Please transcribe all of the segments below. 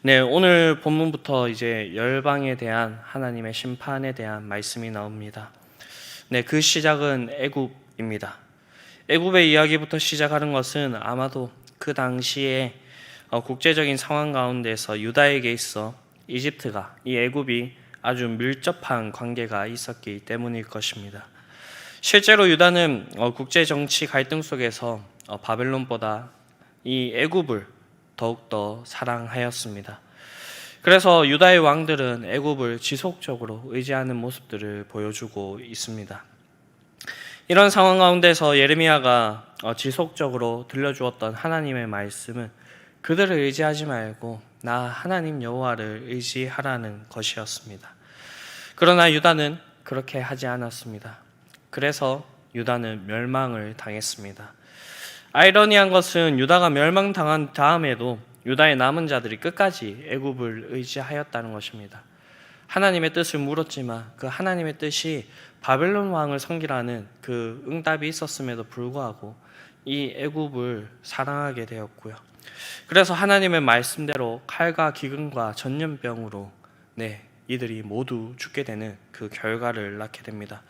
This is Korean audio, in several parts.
네, 오늘 본문부터 이제 열방에 대한 하나님의 심판에 대한 말씀이 나옵니다. 네, 그 시작은 애굽입니다. 애굽의 이야기부터 시작하는 것은 아마도 그 당시에 국제적인 상황 가운데서 유다에게 있어 이집트가 이 애굽이 아주 밀접한 관계가 있었기 때문일 것입니다. 실제로 유다는 국제 정치 갈등 속에서 바벨론보다 이 애굽을 더욱더 사랑하였습니다. 그래서 유다의 왕들은 애굽을 지속적으로 의지하는 모습들을 보여주고 있습니다. 이런 상황 가운데서 예레미야가 지속적으로 들려주었던 하나님의 말씀은 그들을 의지하지 말고 나 하나님 여호와를 의지하라는 것이었습니다. 그러나 유다는 그렇게 하지 않았습니다. 그래서 유다는 멸망을 당했습니다. 아이러니한 것은 유다가 멸망당한 다음에도 유다의 남은 자들이 끝까지 애굽을 의지하였다는 것입니다. 하나님의 뜻을 물었지만 그 하나님의 뜻이 바벨론 왕을 섬기라는 그 응답이 있었음에도 불구하고 이 애굽을 사랑하게 되었고요. 그래서 하나님의 말씀대로 칼과 기근과 전염병으로 이들이 모두 죽게 되는 그 결과를 낳게 됩니다.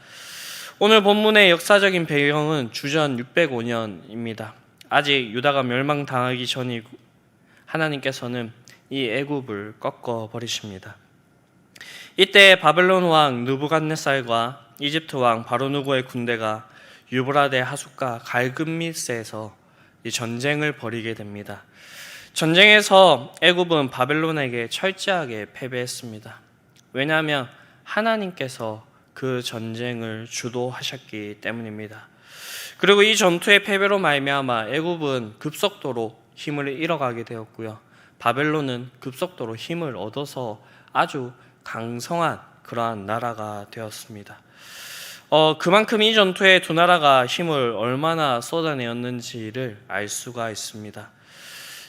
오늘 본문의 역사적인 배경은 주전 605년입니다. 아직 유다가 멸망당하기 전이고 하나님께서는 이 애굽을 꺾어 버리십니다. 이때 바벨론 왕 느부갓네살과 이집트 왕 바로누고의 군대가 유브라데 하숫가 갈그미스에서 이 전쟁을 벌이게 됩니다. 전쟁에서 애굽은 바벨론에게 철저하게 패배했습니다. 왜냐하면 하나님께서 그 전쟁을 주도하셨기 때문입니다. 그리고 이 전투의 패배로 말미암아 애굽은 급속도로 힘을 잃어가게 되었고요. 바벨론은 급속도로 힘을 얻어서 아주 강성한 그러한 나라가 되었습니다. 그만큼 이 전투에 두 나라가 힘을 얼마나 쏟아내었는지를 알 수가 있습니다.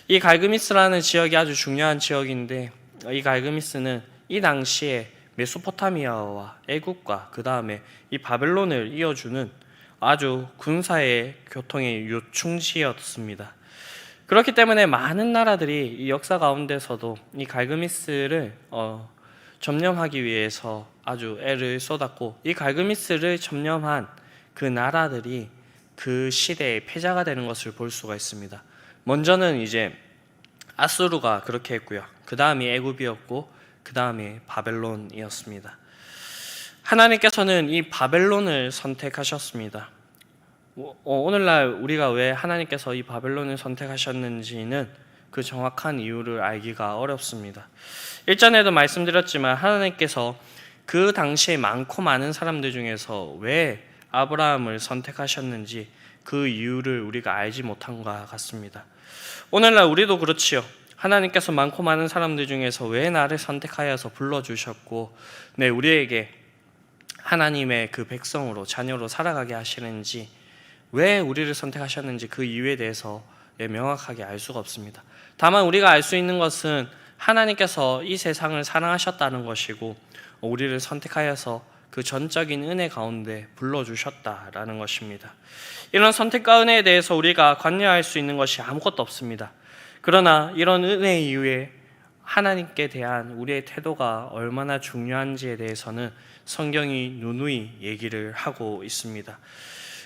이 갈그미스라는 지역이 아주 중요한 지역인데 이 갈그미스는 이 당시에 메소포타미아와 애굽과 그 다음에 이 바벨론을 이어주는 아주 군사의 교통의 요충지였습니다. 그렇기 때문에 많은 나라들이 이 역사 가운데서도 이 갈그미스를 점령하기 위해서 아주 애를 쏟았고 이 갈그미스를 점령한 그 나라들이 그 시대의 패자가 되는 것을 볼 수가 있습니다. 먼저는 이제 아수르가 그렇게 했고요. 그 다음이 애굽이었고 그 다음에 바벨론이었습니다. 하나님께서는 이 바벨론을 선택하셨습니다. 오늘날 우리가 왜 하나님께서 이 바벨론을 선택하셨는지는 그 정확한 이유를 알기가 어렵습니다. 일전에도 말씀드렸지만 하나님께서 그 당시에 많고 많은 사람들 중에서 왜 아브라함을 선택하셨는지 그 이유를 우리가 알지 못한 것 같습니다. 오늘날 우리도 그렇지요. 하나님께서 많고 많은 사람들 중에서 왜 나를 선택하여서 불러주셨고 우리에게 하나님의 그 백성으로 자녀로 살아가게 하시는지 왜 우리를 선택하셨는지 그 이유에 대해서 명확하게 알 수가 없습니다. 다만 우리가 알 수 있는 것은 하나님께서 이 세상을 사랑하셨다는 것이고 우리를 선택하여서 그 전적인 은혜 가운데 불러주셨다라는 것입니다. 이런 선택과 은혜에 대해서 우리가 관여할 수 있는 것이 아무것도 없습니다. 그러나 이런 은혜 이후에 하나님께 대한 우리의 태도가 얼마나 중요한지에 대해서는 성경이 누누이 얘기를 하고 있습니다.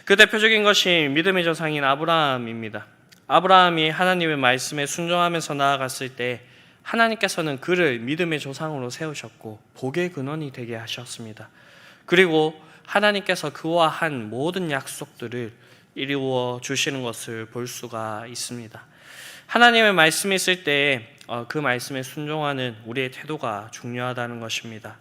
그 대표적인 것이 믿음의 조상인 아브라함입니다. 아브라함이 하나님의 말씀에 순종하면서 나아갔을 때 하나님께서는 그를 믿음의 조상으로 세우셨고 복의 근원이 되게 하셨습니다. 그리고 하나님께서 그와 한 모든 약속들을 이루어 주시는 것을 볼 수가 있습니다. 하나님의 말씀이 있을 때 그 말씀에 순종하는 우리의 태도가 중요하다는 것입니다.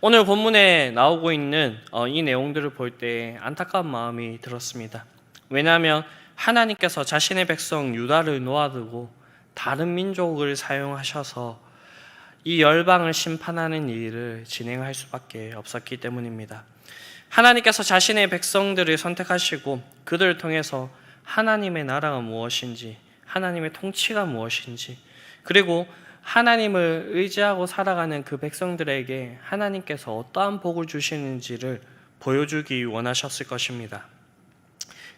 오늘 본문에 나오고 있는 이 내용들을 볼 때 안타까운 마음이 들었습니다. 왜냐하면 하나님께서 자신의 백성 유다를 놓아두고 다른 민족을 사용하셔서 이 열방을 심판하는 일을 진행할 수밖에 없었기 때문입니다. 하나님께서 자신의 백성들을 선택하시고 그들을 통해서 하나님의 나라가 무엇인지, 하나님의 통치가 무엇인지, 그리고 하나님을 의지하고 살아가는 그 백성들에게 하나님께서 어떠한 복을 주시는지를 보여주기 원하셨을 것입니다.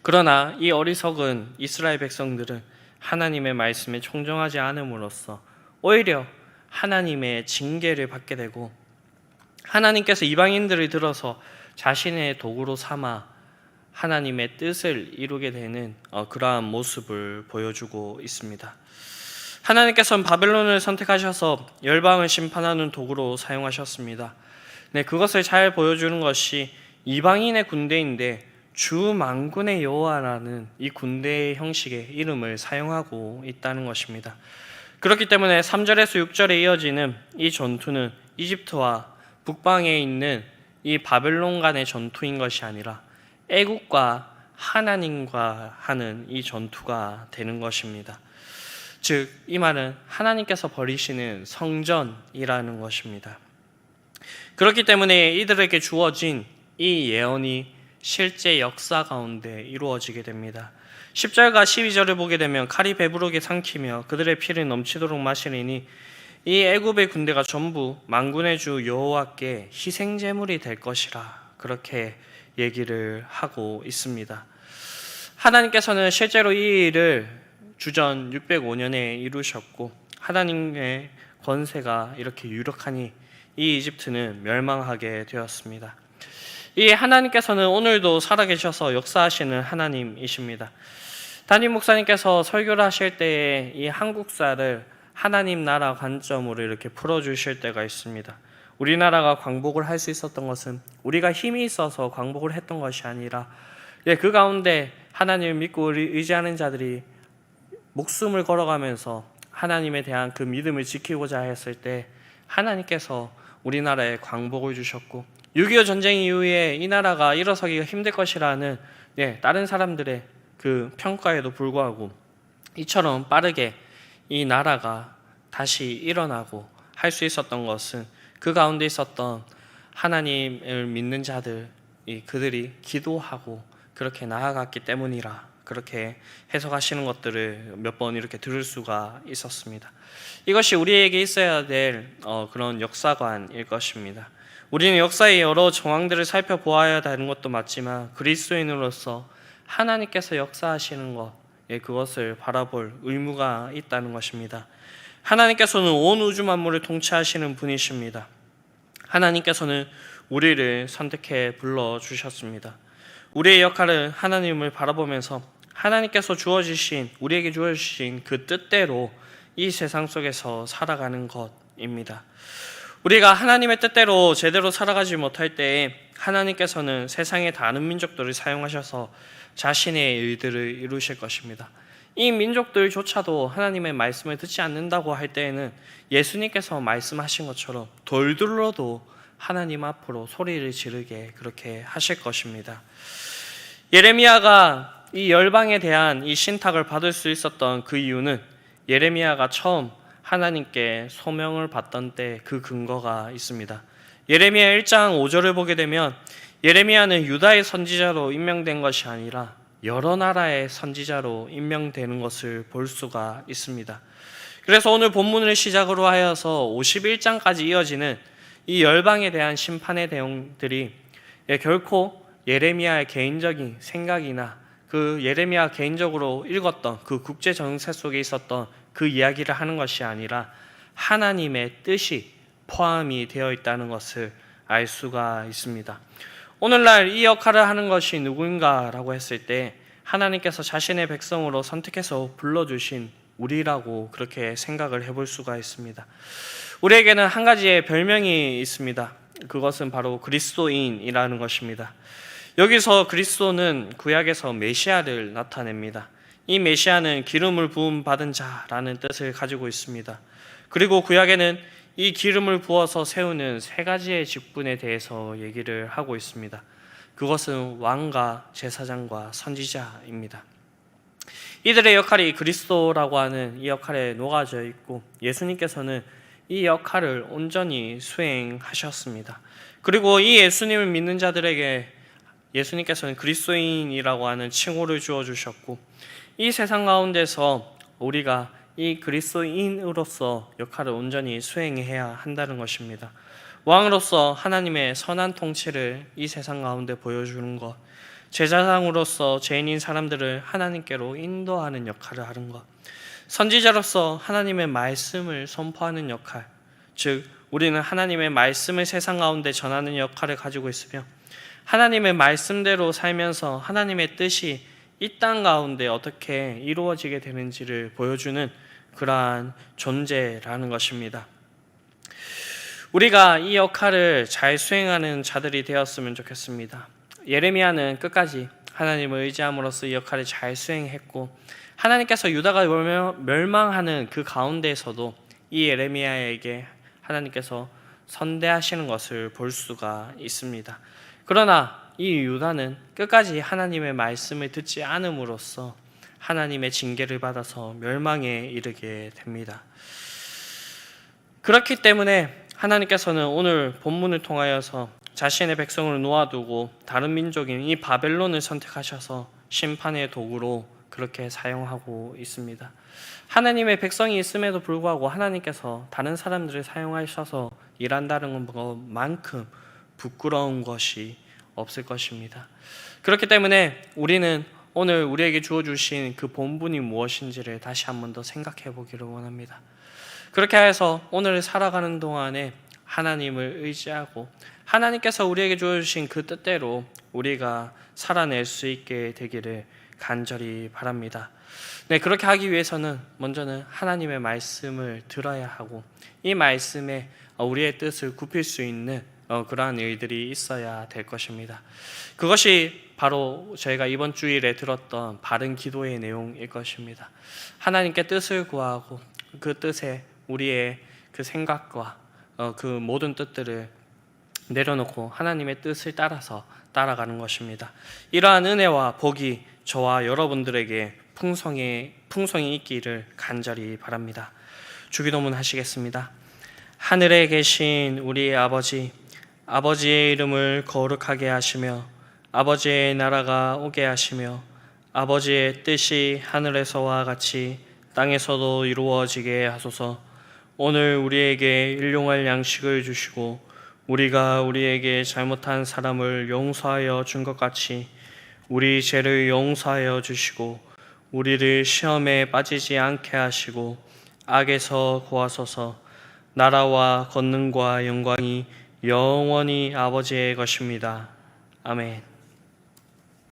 그러나 이 어리석은 이스라엘 백성들은 하나님의 말씀에 청종하지 않음으로써 오히려 하나님의 징계를 받게 되고 하나님께서 이방인들을 들어서 자신의 도구로 삼아 하나님의 뜻을 이루게 되는 그러한 모습을 보여주고 있습니다. 하나님께서는 바벨론을 선택하셔서 열방을 심판하는 도구로 사용하셨습니다. 네, 그것을 잘 보여주는 것이 이방인의 군대인데 주 만군의 여호와라는 이 군대의 형식의 이름을 사용하고 있다는 것입니다. 그렇기 때문에 3절에서 6절에 이어지는 이 전투는 이집트와 북방에 있는 이 바벨론 간의 전투인 것이 아니라 애국과 하나님과 하는 이 전투가 되는 것입니다. 즉, 이 말은 하나님께서 벌이시는 성전이라는 것입니다. 그렇기 때문에 이들에게 주어진 이 예언이 실제 역사 가운데 이루어지게 됩니다. 10절과 12절을 보게 되면 칼이 배부르게 삼키며 그들의 피를 넘치도록 마시리니 이 애굽의 군대가 전부 만군의 주 여호와께 희생제물이 될 것이라, 그렇게 얘기를 하고 있습니다. 하나님께서는 실제로 이 일을 주전 605년에 이루셨고 하나님의 권세가 이렇게 유력하니 이 이집트는 멸망하게 되었습니다. 이 하나님께서는 오늘도 살아계셔서 역사하시는 하나님이십니다. 담임 목사님께서 설교를 하실 때에 이 한국사를 하나님 나라 관점으로 이렇게 풀어주실 때가 있습니다. 우리나라가 광복을 할 수 있었던 것은 우리가 힘이 있어서 광복을 했던 것이 아니라 그 가운데 하나님을 믿고 의지하는 자들이 목숨을 걸어가면서 하나님에 대한 그 믿음을 지키고자 했을 때 하나님께서 우리나라에 광복을 주셨고 6.25 전쟁 이후에 이 나라가 일어서기가 힘들 것이라는 다른 사람들의 그 평가에도 불구하고 이처럼 빠르게 이 나라가 다시 일어나고 할 수 있었던 것은 그 가운데 있었던 하나님을 믿는 자들, 그들이 기도하고 그렇게 나아갔기 때문이라, 그렇게 해석하시는 것들을 몇 번 이렇게 들을 수가 있었습니다. 이것이 우리에게 있어야 될 그런 역사관일 것입니다. 우리는 역사의 여러 정황들을 살펴보아야 되는 것도 맞지만 그리스도인으로서 하나님께서 역사하시는 것, 그것을 바라볼 의무가 있다는 것입니다. 하나님께서는 온 우주 만물을 통치하시는 분이십니다. 하나님께서는 우리를 선택해 불러주셨습니다. 우리의 역할은 하나님을 바라보면서 하나님께서 우리에게 주어주신 그 뜻대로 이 세상 속에서 살아가는 것입니다. 우리가 하나님의 뜻대로 제대로 살아가지 못할 때에 하나님께서는 세상의 다른 민족들을 사용하셔서 자신의 일들을 이루실 것입니다. 이 민족들조차도 하나님의 말씀을 듣지 않는다고 할 때에는 예수님께서 말씀하신 것처럼 돌들로도 하나님 앞으로 소리를 지르게 그렇게 하실 것입니다. 예레미야가 이 열방에 대한 이 신탁을 받을 수 있었던 그 이유는 예레미야가 처음 하나님께 소명을 받던 때 그 근거가 있습니다. 예레미야 1장 5절을 보게 되면 예레미야는 유다의 선지자로 임명된 것이 아니라 여러 나라의 선지자로 임명되는 것을 볼 수가 있습니다. 그래서 오늘 본문을 시작으로 하여서 51장까지 이어지는 이 열방에 대한 심판의 내용들이 결코 예레미야의 개인적인 생각이나 그 예레미야 개인적으로 읽었던 그 국제 정세 속에 있었던 그 이야기를 하는 것이 아니라 하나님의 뜻이 포함이 되어 있다는 것을 알 수가 있습니다. 오늘날 이 역할을 하는 것이 누구인가라고 했을 때 하나님께서 자신의 백성으로 선택해서 불러주신 우리라고 그렇게 생각을 해볼 수가 있습니다. 우리에게는 한 가지의 별명이 있습니다. 그것은 바로 그리스도인이라는 것입니다. 여기서 그리스도는 구약에서 메시아를 나타냅니다. 이 메시아는 기름을 부음 받은 자라는 뜻을 가지고 있습니다. 그리고 구약에는 이 기름을 부어서 세우는 세 가지의 직분에 대해서 얘기를 하고 있습니다. 그것은 왕과 제사장과 선지자입니다. 이들의 역할이 그리스도라고 하는 이 역할에 녹아져 있고 예수님께서는 이 역할을 온전히 수행하셨습니다. 그리고 이 예수님을 믿는 자들에게 예수님께서는 그리스도인이라고 하는 칭호를 주어주셨고 이 세상 가운데서 우리가 이 그리스도인으로서 역할을 온전히 수행해야 한다는 것입니다. 왕으로서 하나님의 선한 통치를 이 세상 가운데 보여주는 것, 제사장으로서 죄인인 사람들을 하나님께로 인도하는 역할을 하는 것, 선지자로서 하나님의 말씀을 선포하는 역할, 즉 우리는 하나님의 말씀을 세상 가운데 전하는 역할을 가지고 있으며 하나님의 말씀대로 살면서 하나님의 뜻이 이 땅 가운데 어떻게 이루어지게 되는지를 보여주는 그러한 존재라는 것입니다. 우리가 이 역할을 잘 수행하는 자들이 되었으면 좋겠습니다. 예레미야는 끝까지 하나님을 의지함으로써 이 역할을 잘 수행했고 하나님께서 유다가 멸망하는 그 가운데에서도 이 예레미야에게 하나님께서 선대하시는 것을 볼 수가 있습니다. 그러나 이 유다는 끝까지 하나님의 말씀을 듣지 않음으로써 하나님의 징계를 받아서 멸망에 이르게 됩니다. 그렇기 때문에 하나님께서는 오늘 본문을 통하여서 자신의 백성을 놓아두고 다른 민족인 이 바벨론을 선택하셔서 심판의 도구로 그렇게 사용하고 있습니다. 하나님의 백성이 있음에도 불구하고 하나님께서 다른 사람들을 사용하셔서 일한다는 것만큼 부끄러운 것이 없을 것입니다. 그렇기 때문에 우리는 오늘 우리에게 주어주신 그 본분이 무엇인지를 다시 한 번 더 생각해 보기를 원합니다. 그렇게 해서 오늘 살아가는 동안에 하나님을 의지하고 하나님께서 우리에게 주어주신 그 뜻대로 우리가 살아낼 수 있게 되기를 간절히 바랍니다. 네, 그렇게 하기 위해서는 먼저는 하나님의 말씀을 들어야 하고 이 말씀에 우리의 뜻을 굽힐 수 있는 그러한 일들이 있어야 될 것입니다. 그것이 바로 저희가 이번 주일에 들었던 바른 기도의 내용일 것입니다. 하나님께 뜻을 구하고 그 뜻에 우리의 그 생각과 그 모든 뜻들을 내려놓고 하나님의 뜻을 따라서 따라가는 것입니다. 이러한 은혜와 복이 저와 여러분들에게 풍성히 있기를 간절히 바랍니다. 주기도문 하시겠습니다. 하늘에 계신 우리 아버지, 아버지의 이름을 거룩하게 하시며 아버지의 나라가 오게 하시며 아버지의 뜻이 하늘에서와 같이 땅에서도 이루어지게 하소서. 오늘 우리에게 일용할 양식을 주시고 우리가 우리에게 잘못한 사람을 용서하여 준 것 같이 우리 죄를 용서하여 주시고 우리를 시험에 빠지지 않게 하시고 악에서 구하소서. 나라와 권능과 영광이 영원히 아버지의 것입니다. 아멘.